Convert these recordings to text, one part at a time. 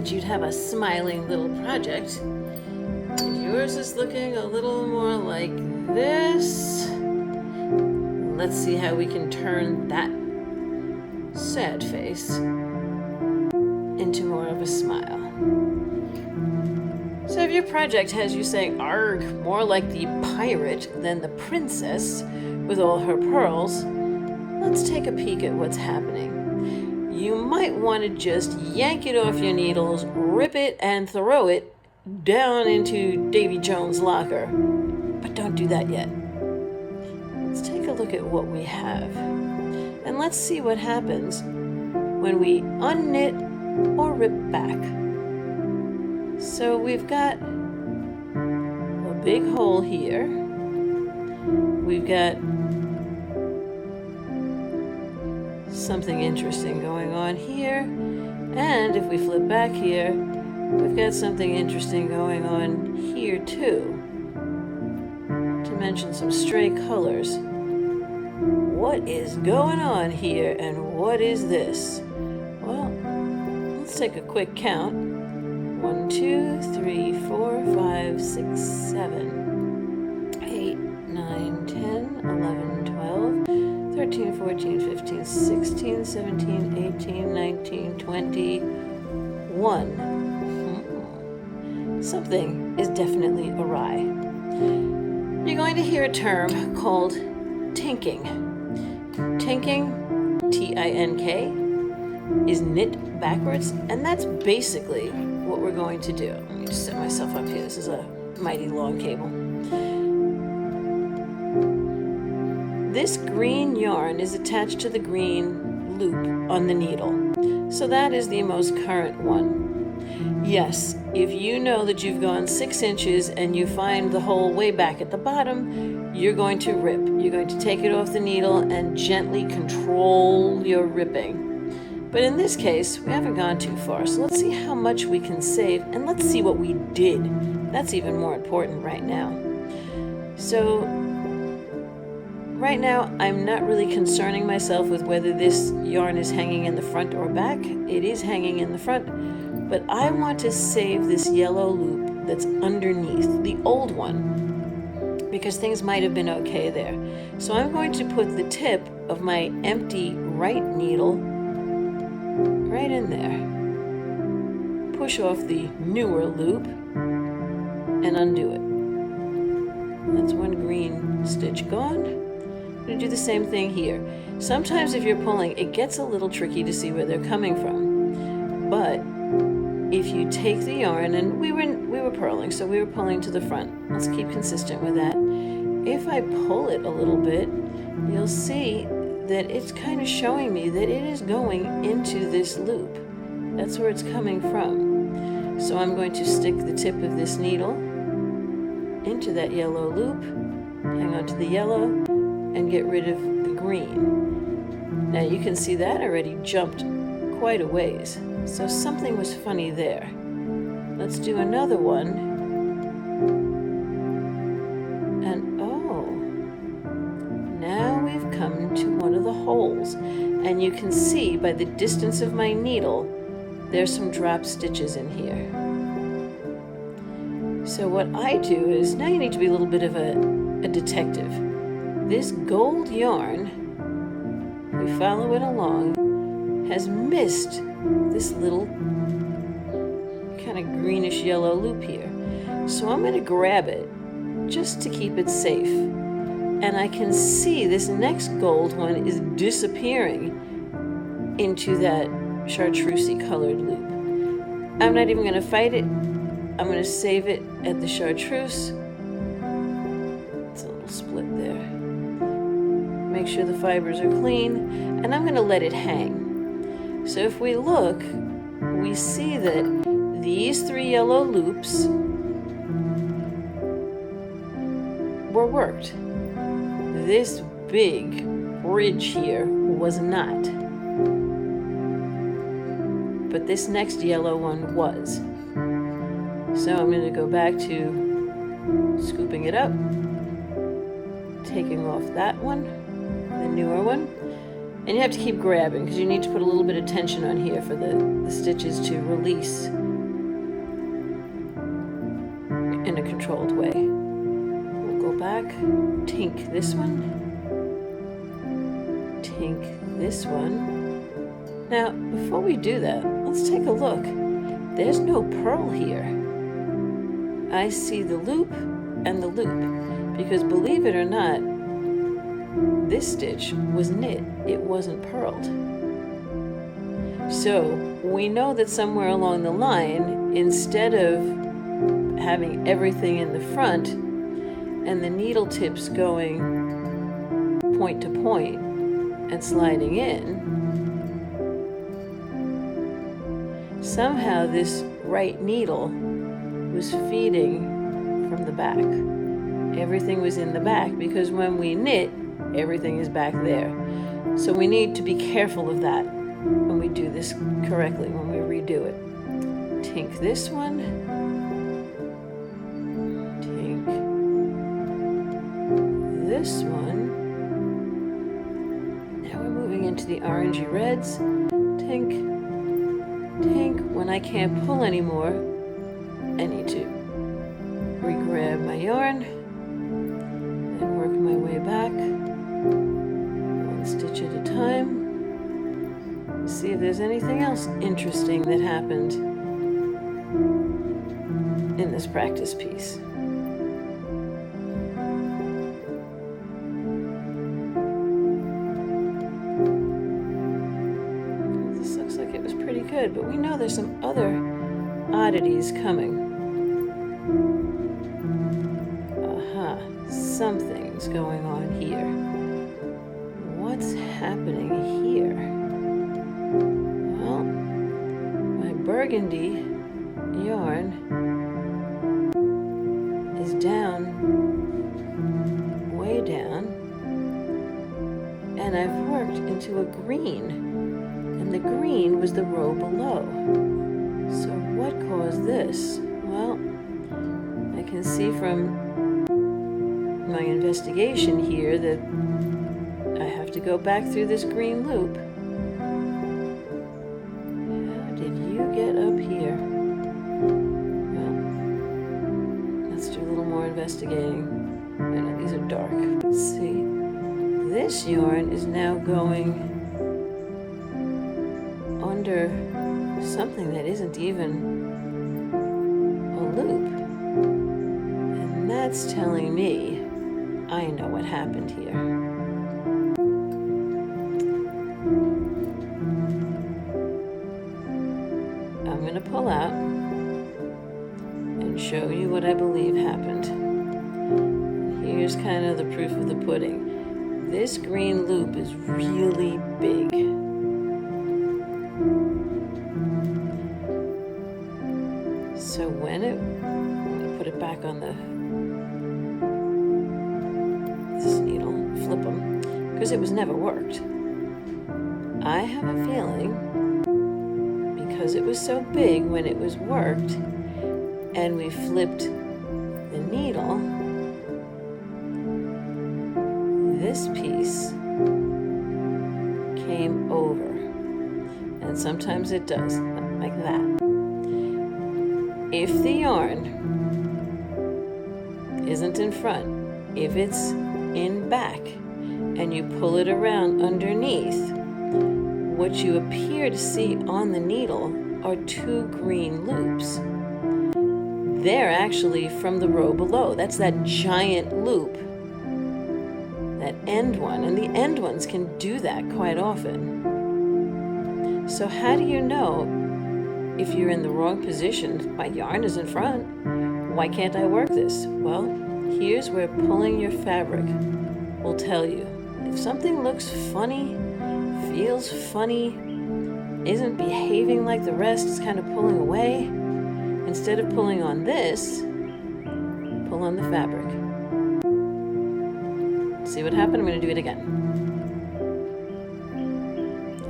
that you'd have a smiling little project. If yours is looking a little more like this, let's see how we can turn that sad face into more of a smile. So if your project has you saying, arg, more like the pirate than the princess with all her pearls, let's take a peek at what's happening. You might want to just yank it off your needles, rip it, and throw it down into Davy Jones' locker. But don't do that yet. Let's take a look at what we have. And let's see what happens when we unknit or rip back. So we've got a big hole here. We've got something interesting going on here. And if we flip back here, we've got something interesting going on here too. To mention some stray colors. What is going on here and what is this? Well, let's take a quick count. 1, 2, 3, 4, 5, 6, 7, 8, 9, 10, 11, 12, 13, 14, 15, 16, 17, 18, 19, 21. Something is definitely awry. You're going to hear a term called tinking. Tinking, T-I-N-K, is knit backwards, and that's basically what we're going to do. Let me just set myself up here. This is a mighty long cable. This green yarn is attached to the green loop on the needle. So that is the most current one. Yes, if you know that you've gone 6 inches and you find the hole way back at the bottom, you're going to rip. You're going to take it off the needle and gently control your ripping. But in this case, we haven't gone too far, so let's see how much we can save, and let's see what we did. That's even more important right now. So, right now, I'm not really concerning myself with whether this yarn is hanging in the front or back. It is hanging in the front, but I want to save this yellow loop that's underneath, the old one, because things might have been okay there. So I'm going to put the tip of my empty right needle right in there. Push off the newer loop and undo it. That's one green stitch gone. I'm going to do the same thing here. Sometimes if you're pulling, it gets a little tricky to see where they're coming from. But if you take the yarn, and we were purling, so we were pulling to the front. Let's keep consistent with that. If I pull it a little bit, you'll see that it's kind of showing me that it is going into this loop. That's where it's coming from. So I'm going to stick the tip of this needle into that yellow loop, hang on to the yellow, and get rid of the green. Now you can see that already jumped quite a ways. So something was funny there. Let's do another one. And oh, now we've come to one of the holes. And you can see by the distance of my needle, there's some drop stitches in here. So what I do is, now you need to be a little bit of a detective. This gold yarn, we follow it along, has missed this little kind of greenish yellow loop here. So I'm going to grab it just to keep it safe. And I can see this next gold one is disappearing into that chartreusey colored loop. I'm not even going to fight it. I'm going to save it at the chartreuse. It's a little split there. Make sure the fibers are clean, and I'm going to let it hang. So if we look, we see that these 3 yellow loops were worked. This big bridge here was not. But this next yellow one was. So I'm going to go back to scooping it up, taking off that one, the newer one. And you have to keep grabbing because you need to put a little bit of tension on here for the stitches to release in a controlled way. We'll go back, tink this one, tink this one. Now, before we do that, let's take a look. There's no purl here. I see the loop and the loop, because believe it or not, this stitch was knit, it wasn't purled. So we know that somewhere along the line, instead of having everything in the front and the needle tips going point to point and sliding in, somehow this right needle was feeding from the back. Everything was in the back, because when we knit, everything is back there. So we need to be careful of that when we do this correctly, when we redo it. Tink this one, tink this one. Now we're moving into the orangey reds. Tink, tink. When I can't pull anymore, I need to re-grab my yarn and work my way back, one stitch at a time. See if there's anything else interesting that happened in this practice piece. This looks like it was pretty good, but we know there's some other oddities coming. Aha, something's going on here. What's happening here? Well, my burgundy yarn is down, way down, and I've worked into a green, and the green was the row below. So what caused this? Well, I can see from my investigation here that I have to go back through this green loop. How did you get up here? Well, let's do a little more investigating. I know these are dark. Let's see. This yarn is now going under something that isn't even a loop. And that's telling me I know what happened here. I'm going to pull out and show you what I believe happened. Here's kind of the proof of the pudding. This green loop is really big. So when I'm going to put it back on this needle, flip them, because it was never worked. I have a feeling, because it was so big when it was worked, and we flipped the needle, this piece came over. And sometimes it does, like that. If the yarn isn't in front, if it's in back, and you pull it around underneath, what you appear to see on the needle are two green loops. They're actually from the row below. That's that giant loop, that end one, and the end ones can do that quite often. So how do you know if you're in the wrong position? My yarn is in front. Why can't I work this? Well, here's where pulling your fabric will tell you. If something looks funny, feels funny, isn't behaving like the rest, is kind of pulling away, instead of pulling on this, pull on the fabric. See what happened? I'm going to do it again.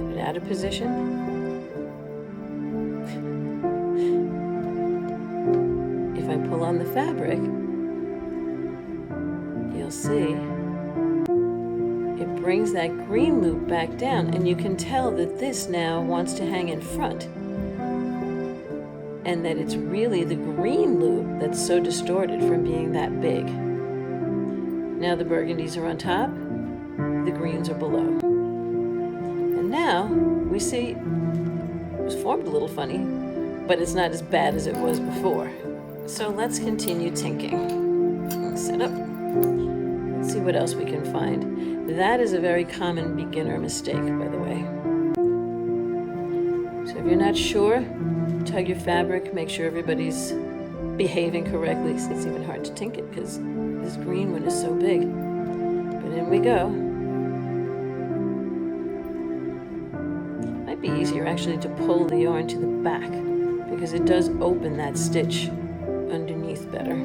Get it out of position. If I pull on the fabric, you'll see it brings that green loop back down, and you can tell that this now wants to hang in front. and that it's really the green loop that's so distorted from being that big. Now the burgundies are on top, the greens are below. And now we see it was formed a little funny, but it's not as bad as it was before. So let's continue tinking. Set up. Let's see what else we can find. That is a very common beginner mistake, by the way. So if you're not sure, tug your fabric, make sure everybody's behaving correctly. It's even hard to tink it because this green one is so big. But in we go. Might be easier actually to pull the yarn to the back because it does open that stitch underneath better.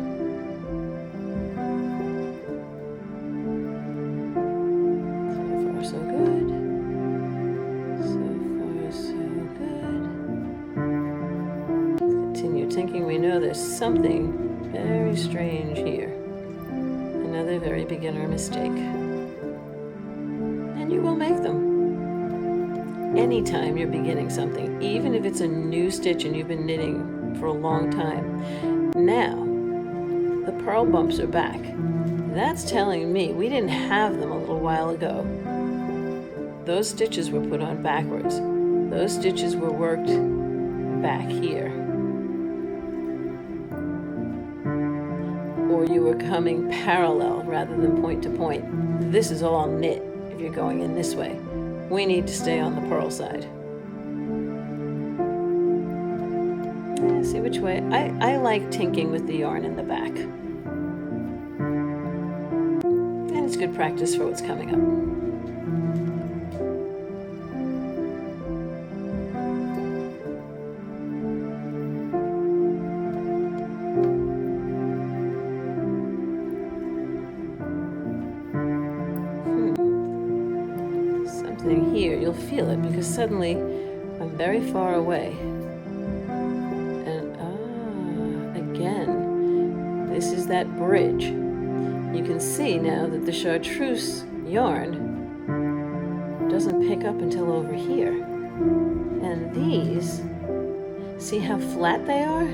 So far so good. So far so good. Let's continue tinking. We know there's something very strange here. Another very beginner mistake. And you will make them. Anytime you're beginning something, even if it's a new stitch and you've been knitting for a long time. Now, the purl bumps are back. That's telling me we didn't have them a little while ago. Those stitches were put on backwards. Those stitches were worked back here. Or you were coming parallel rather than point to point. This is all knit if you're going in this way. We need to stay on the purl side. See which way. I like tinking with the yarn in the back. And it's good practice for what's coming up. Something here, you'll feel it because suddenly I'm very far away. This is that bridge. You can see now that the chartreuse yarn doesn't pick up until over here. And these, see how flat they are?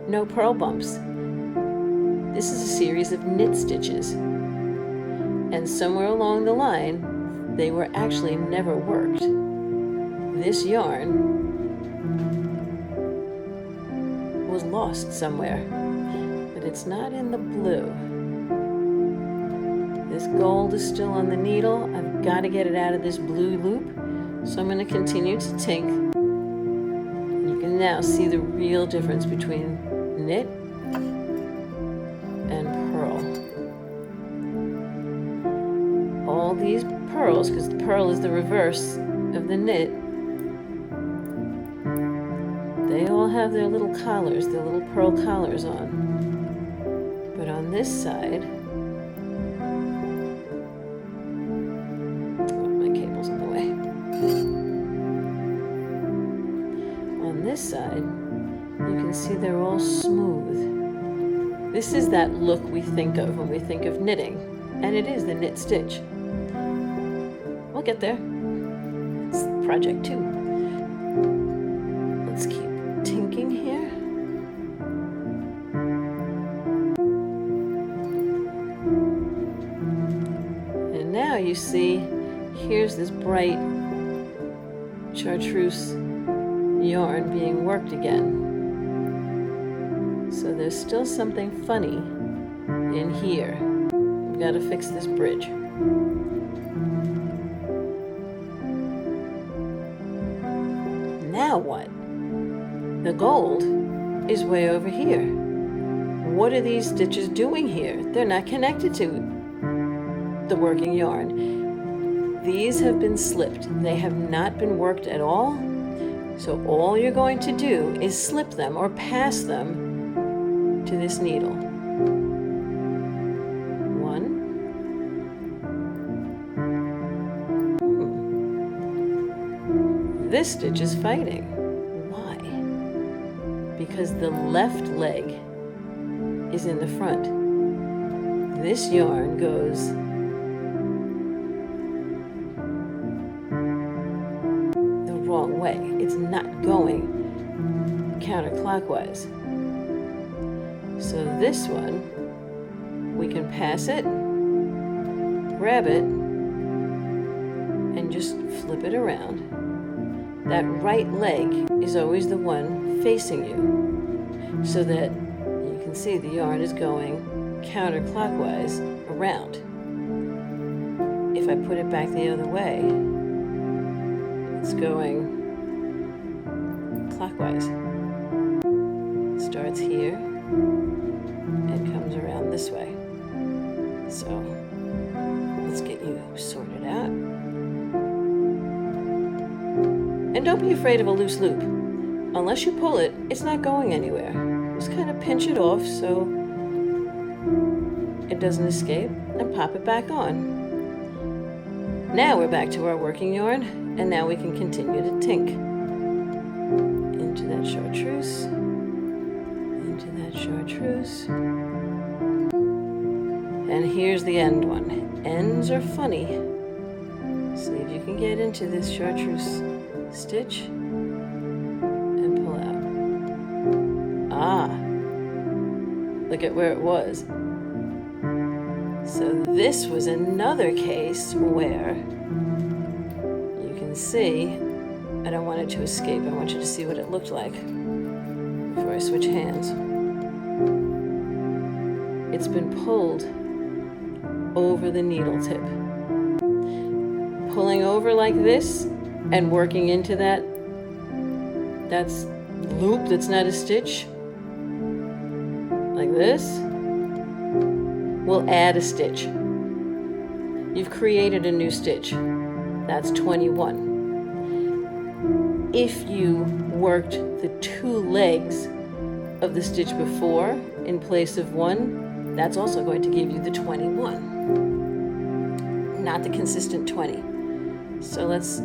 No purl bumps. This is a series of knit stitches. And somewhere along the line, they were actually never worked. This yarn was lost somewhere, but it's not in the blue. This gold is still on the needle. I've got to get it out of this blue loop, so I'm going to continue to tink. You can now see the real difference between knit and purl. All these purls, because the purl is the reverse of the knit, they all have their little collars, their little purl collars on. But on this side, oh, my cable's in the way. On this side, you can see they're all smooth. This is that look we think of when we think of knitting, and it is the knit stitch. We'll get there. It's project 2. Let's keep tinking here. And now you see, here's this bright chartreuse yarn being worked again. So there's still something funny in here. We've got to fix this bridge. Now what? The gold is way over here. What are these stitches doing here? They're not connected to the working yarn. These have been slipped. They have not been worked at all. So all you're going to do is slip them or pass them to this needle. 1. This stitch is fighting. Because the left leg is in the front. This yarn goes the wrong way. It's not going counterclockwise. So this one, we can pass it, grab it, and just flip it around. That right leg is always the one facing you, so that you can see the yarn is going counterclockwise around. If I put it back the other way, it's going clockwise. It starts here and comes around this way. So let's get you sorted out. And don't be afraid of a loose loop. Unless you pull it, it's not going anywhere. Just kind of pinch it off so it doesn't escape and pop it back on. Now we're back to our working yarn, and now we can continue to tink. Into that chartreuse, into that chartreuse. And here's the end one. Ends are funny. See if you can get into this chartreuse stitch and pull out. Ah, look at where it was. So this was another case where you can see, I don't want it to escape. I want you to see what it looked like before I switch hands. It's been pulled over the needle tip. Pulling over like this and working into that's loop that's not a stitch, like this, will add a stitch. You've created a new stitch. That's 21. If you worked the two legs of the stitch before in place of one, that's also going to give you the 21, not the consistent 20. So let's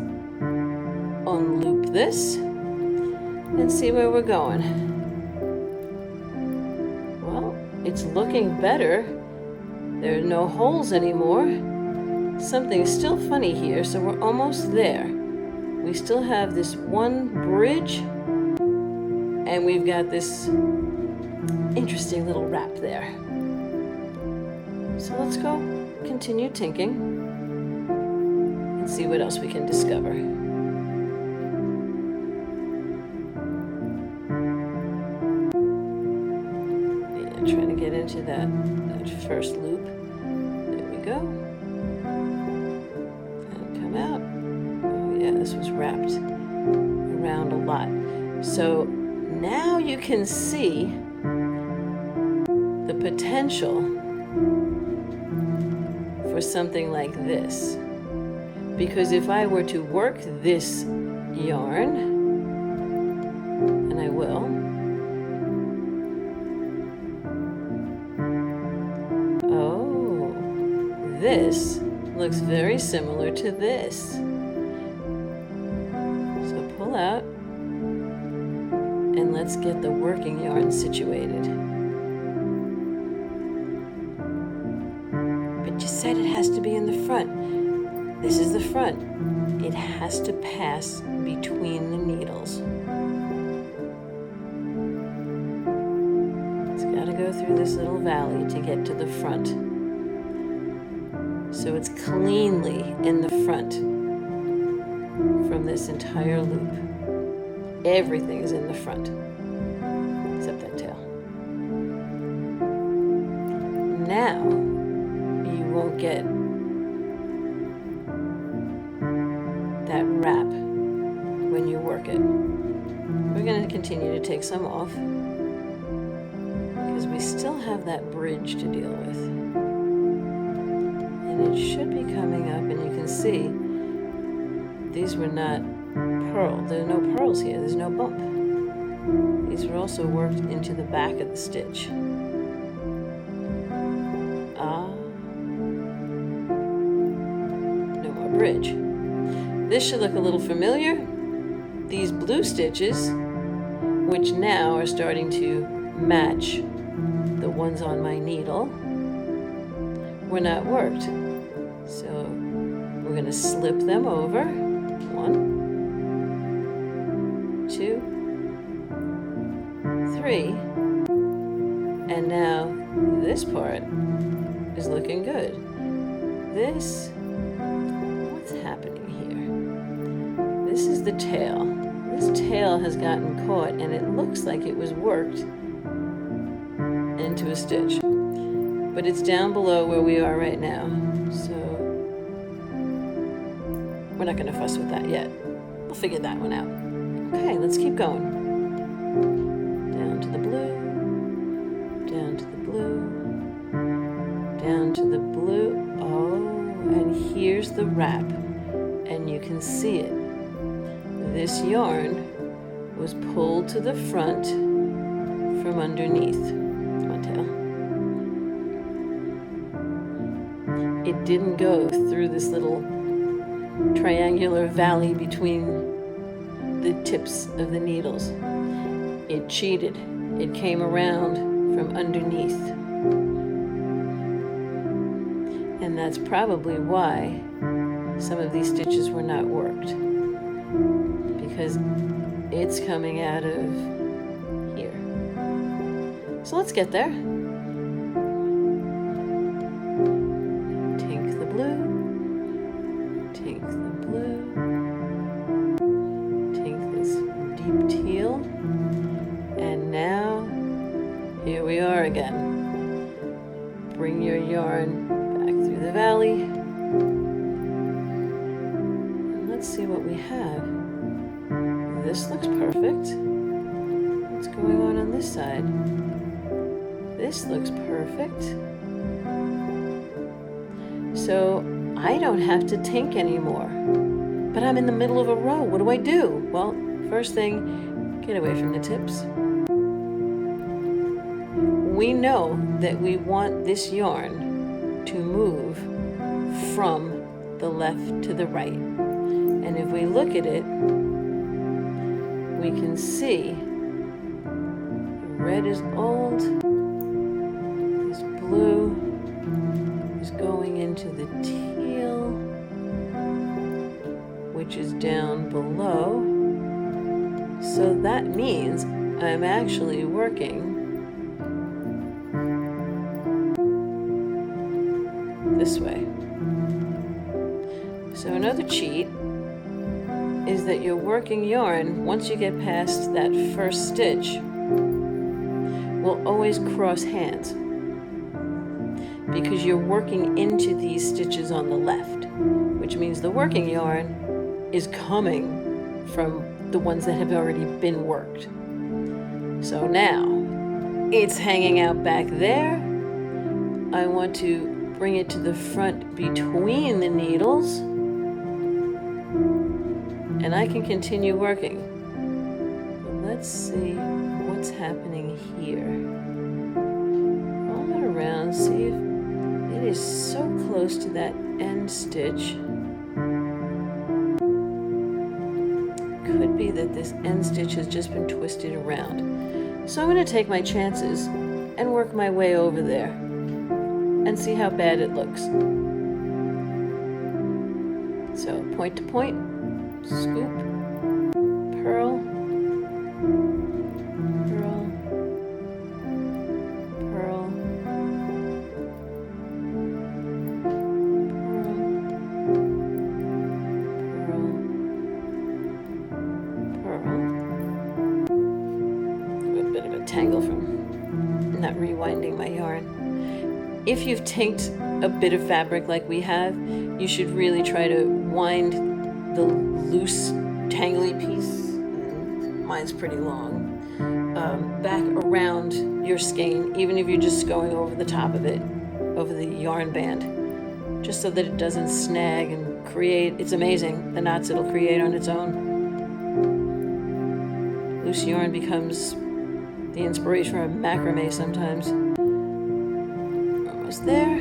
unloop this and see where we're going. Well, it's looking better. There are no holes anymore. Something's still funny here, so we're almost there. We still have this one bridge, and we've got this interesting little wrap there. So let's go continue tinking and see what else we can discover. Yeah, trying to get into that first loop. There we go. And come out. Oh yeah, this was wrapped around a lot. So now you can see the potential for something like this. Because if I were to work this yarn, and I will, oh, this looks very similar to this. So pull out, and let's get the working yarn situated. But you said it has to be in the front. This is the front. It has to pass between the needles. It's got to go through this little valley to get to the front. So it's cleanly in the front from this entire loop. Everything is in the front, except that tail. Now, you won't get that wrap when you work it. We're going to continue to take some off because we still have that bridge to deal with. And it should be coming up, and you can see these were not purl. There are no purls here. There's no bump. These were also worked into the back of the stitch. No more bridge. This should look a little familiar. These blue stitches, which now are starting to match the ones on my needle, were not worked. So we're going to slip them over. 1, 2, 3. And now this part is looking good. What's happening here? This is the tail. This tail has gotten caught and it looks like it was worked into a stitch. But it's down below where we are right now. So we're not going to fuss with that yet. We'll figure that one out. Okay, let's keep going. Down to the blue, down to the blue, down to the blue. Oh, and here's the wrap. And you can see it. This yarn was pulled to the front from underneath. Come on, tail. It didn't go through this little triangular valley between the tips of the needles. It cheated. It came around from underneath. And that's probably why some of these stitches were not worked. Because it's coming out of here. So let's get there. Tink the blue. Tink the blue. Tink this deep teal. And now, here we are again. Bring your yarn back through the valley. And let's see what we have. This looks perfect. What's going on this side? This looks perfect. So I don't have to tink anymore. But I'm in the middle of a row. What do I do? Well, first thing, get away from the tips. We know that we want this yarn to move from the left to the right. And if we look at it, we can see the red is old, this blue is going into the teal, which is down below. So that means I'm actually working this way. So another cheat is that your working yarn, once you get past that first stitch, will always cross hands because you're working into these stitches on the left, which means the working yarn is coming from the ones that have already been worked. So now it's hanging out back there. I want to bring it to the front between the needles. And I can continue working. But let's see what's happening here. Roll it around, see if it is so close to that end stitch. Could be that this end stitch has just been twisted around. So I'm going to take my chances and work my way over there and see how bad it looks. So point to point. Scoop, purl, purl, purl, purl, purl, purl. A bit of a tangle from not rewinding my yarn. If you've tinked a bit of fabric like we have, you should really try to wind the loose, tangly piece, mine's pretty long, back around your skein, even if you're just going over the top of it, over the yarn band, just so that it doesn't snag and create, it's amazing, the knots it'll create on its own. Loose yarn becomes the inspiration for a macrame sometimes. Almost there.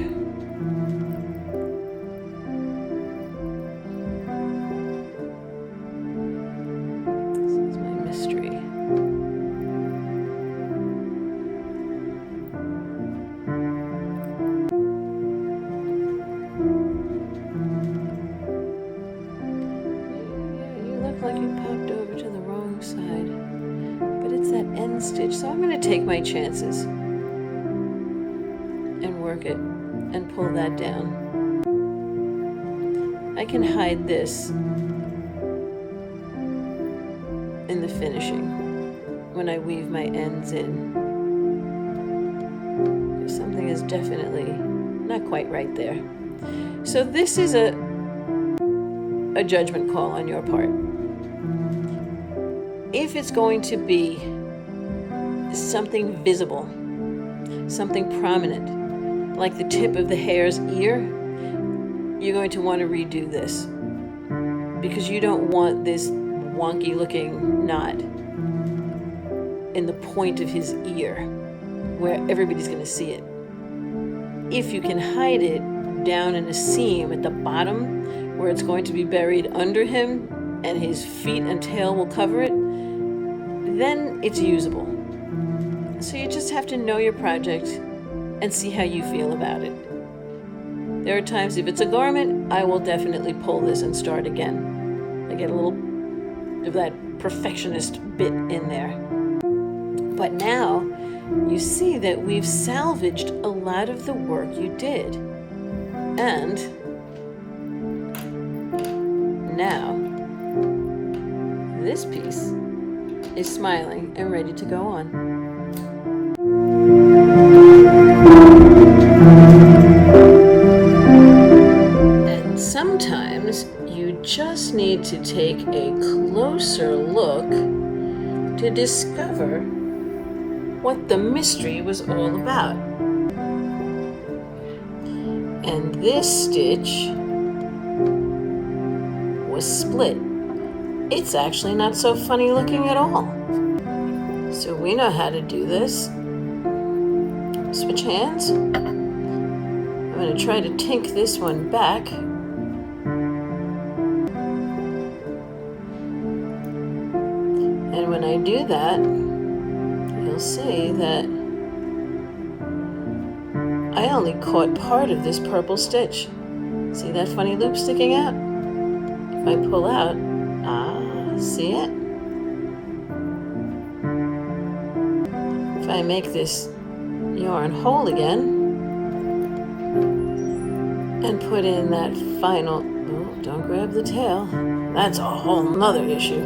Like you popped over to the wrong side, but it's that end one stitch. So I'm going to take my chances and work it and pull that down. I can hide this in the finishing when I weave my ends in. Something is definitely not quite right there. So this is a judgment call on your part. If it's going to be something visible, something prominent, like the tip of the hare's ear, you're going to want to redo this because you don't want this wonky looking knot in the point of his ear where everybody's going to see it. If you can hide it down in a seam at the bottom where it's going to be buried under him and his feet and tail will cover it, then it's usable. So you just have to know your project and see how you feel about it. There are times if it's a garment, I will definitely pull this and start again. I get a little of that perfectionist bit in there. But now you see that we've salvaged a lot of the work you did. And now this piece is smiling and ready to go on. And sometimes you just need to take a closer look to discover what the mystery was all about. And this stitch was split. It's actually not so funny looking at all. So we know how to do this. Switch hands. I'm going to try to tink this one back. And when I do that, you'll see that I only caught part of this purple stitch. See that funny loop sticking out? If I pull out, see it? If I make this yarn whole again and put in that final, oh, don't grab the tail. That's a whole nother issue.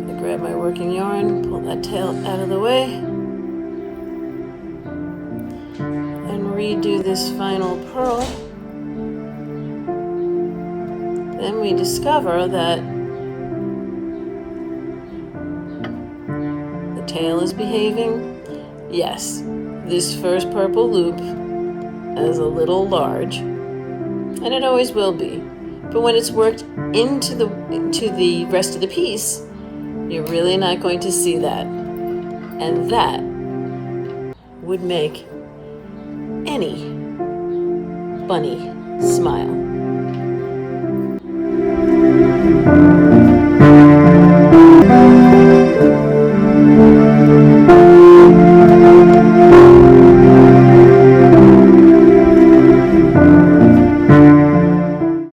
I grab my working yarn, pull that tail out of the way, and redo this final purl. Then we discover that the tail is behaving. Yes, this first purple loop is a little large, and it always will be. But when it's worked into the rest of the piece, you're really not going to see that. And that would make any bunny smile.